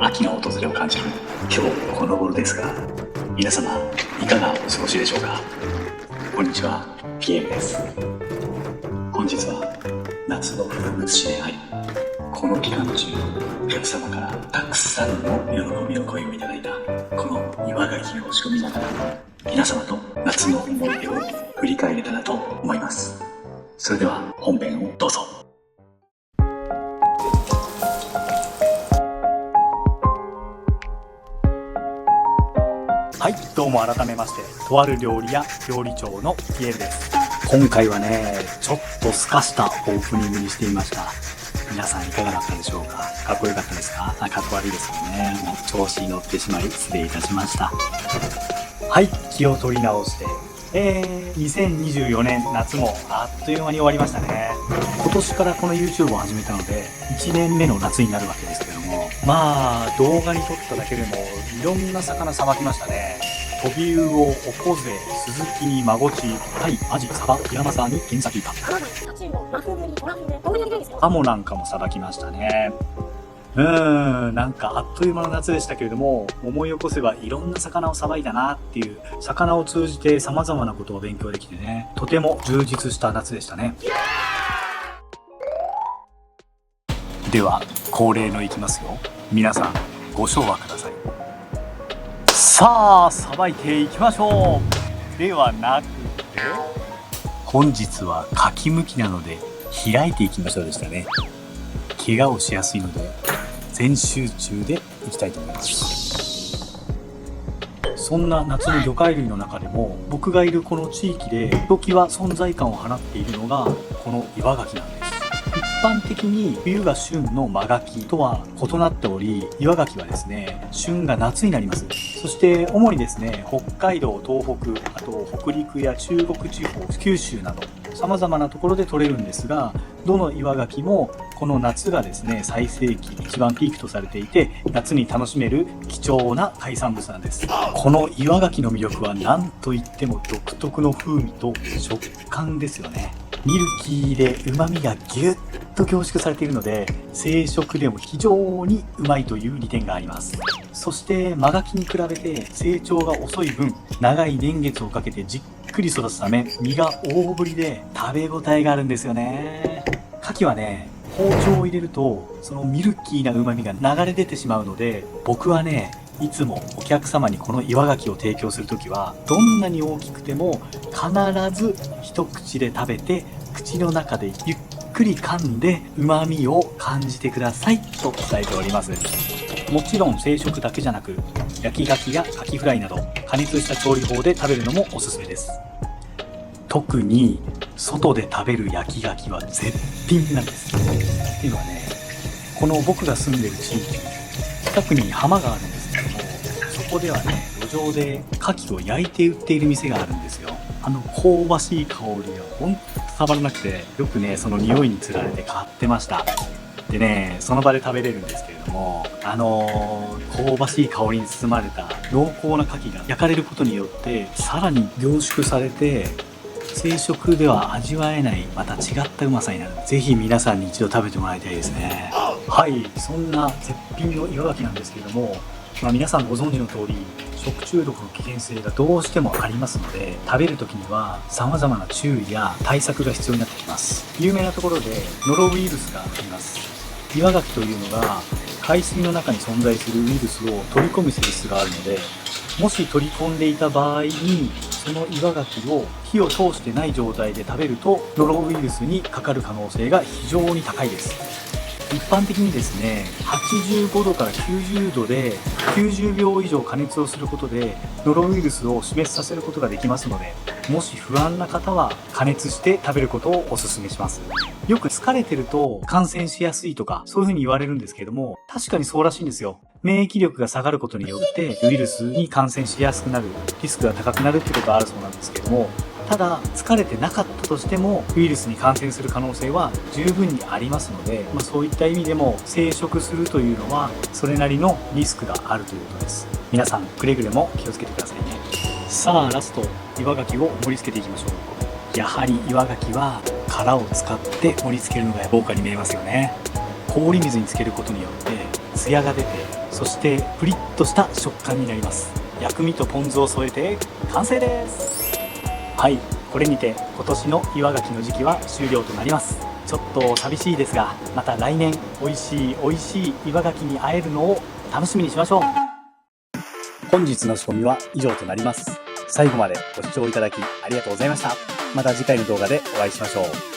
秋の訪れを感じる今日この頃ですが、皆様いかがお過ごしでしょうか。こんにちは、ピエールです。本日は夏の風物詩であり、この期間中お客様からたくさんの喜びの声をいただいたこの岩牡蠣を仕込みながら、皆様と夏の思い出を振り返れたらと思います。それでは本編をどうぞ。はい、どうも改めまして、とある料理屋料理長のピエールです。今回はね、ちょっと透かしたオープニングにしてみました。皆さんいかがだったでしょうか。かっこよかったですか。かっこ悪いですよね。もう調子に乗ってしまい失礼いたしました。はい、気を取り直して、2024年夏もあっという間に終わりましたね。今年からこの YouTube を始めたので1年目の夏になるわけですけども、まあ動画に撮っただけでもいろんな魚さばきましたね。トビウオ、オコゼ、スズキにマゴチ、タイ、アジ、サバ、ヒラマサにケンサキイカ、ハモなんかもさばきましたね。なんかあっという間の夏でしたけれども、思い起こせばいろんな魚をさばいたなっていう、魚を通じて様々なことを勉強できてね、とても充実した夏でしたね。では恒例のいきますよ。皆さんご唱和ください。さあさばいていきましょう。ではなくて、本日はかきむきなので開いていきましょうでしたね。怪我をしやすいので全集中でいきたいと思います。そんな夏の魚介類の中でも、僕がいるこの地域でひときわ存在感を放っているのがこの岩牡蠣なんです。一般的に冬が旬の真牡蠣とは異なっており、岩牡蠣はですね、旬が夏になります。そして主にですね、北海道、東北、あと北陸や中国地方、九州など様々なところで取れるんですが、どの岩牡蠣もこの夏がですね、最盛期、一番ピークとされていて、夏に楽しめる貴重な海産物なんです。この岩牡蠣の魅力は何といっても独特の風味と食感ですよね。ミルキーで旨味がギュッと凝縮されているので、生食でも非常にうまいという利点があります。そして真牡蠣に比べて成長が遅い分、長い年月をかけてじっくり育つため、身が大ぶりで食べ応えがあるんですよね。牡蠣はね、包丁を入れるとそのミルキーな旨味が流れ出てしまうので、僕はね、いつもお客様にこの岩牡蠣を提供するときは、どんなに大きくても必ず一口で食べて、口の中でゆっくり噛んで旨味を感じてくださいと伝えております。もちろん生食だけじゃなく、焼き牡蠣や牡蠣フライなど加熱した調理法で食べるのもおすすめです。特に外で食べる焼き牡蠣は絶品なんです。っていうのはね、この僕が住んでる地域、近くに浜があるんですけども、そこではね、路上で牡蠣を焼いて売っている店があるんですよ。香ばしい香りがほんとたまらなくて、よくね、その匂いにつられて買ってました。でね、その場で食べれるんですけれども、香ばしい香りに包まれた濃厚な牡蠣が焼かれることによってさらに凝縮されて、生食では味わえないまた違ったうまさになる。ぜひ皆さんに一度食べてもらいたいですね。はい、そんな絶品の岩牡蠣なんですけれども、皆さんご存知の通り、食中毒の危険性がどうしてもありますので、食べる時には様々な注意や対策が必要になってきます。有名なところでノロウイルスがあります。岩牡蠣というのが海水の中に存在するウイルスを取り込む性質があるので、もし取り込んでいた場合にその岩牡蠣を火を通してない状態で食べると、ノロウイルスにかかる可能性が非常に高いです。一般的にですね、85度から90度で90秒以上加熱をすることでノロウイルスを死滅させることができますので、もし不安な方は加熱して食べることをお勧めします。よく疲れてると感染しやすいとか、そういう風に言われるんですけれども、確かにそうらしいんですよ。免疫力が下がることによってウイルスに感染しやすくなる、リスクが高くなるってことがあるそうなんですけども、ただ疲れてなかったとしてもウイルスに感染する可能性は十分にありますので、そういった意味でも生食するというのはそれなりのリスクがあるということです。皆さんくれぐれも気をつけてくださいね。さあラスト、岩牡蠣を盛り付けていきましょう。やはり岩牡蠣は殻を使って盛り付けるのが豪華に見えますよね。氷水につけることによって艶が出て、そしてプリッとした食感になります。薬味とポン酢を添えて完成です。はい、これにて今年の岩牡蠣の時期は終了となります。ちょっと寂しいですが、また来年美味しい岩牡蠣に会えるのを楽しみにしましょう。本日の仕込みは以上となります。最後までご視聴いただきありがとうございました。また次回の動画でお会いしましょう。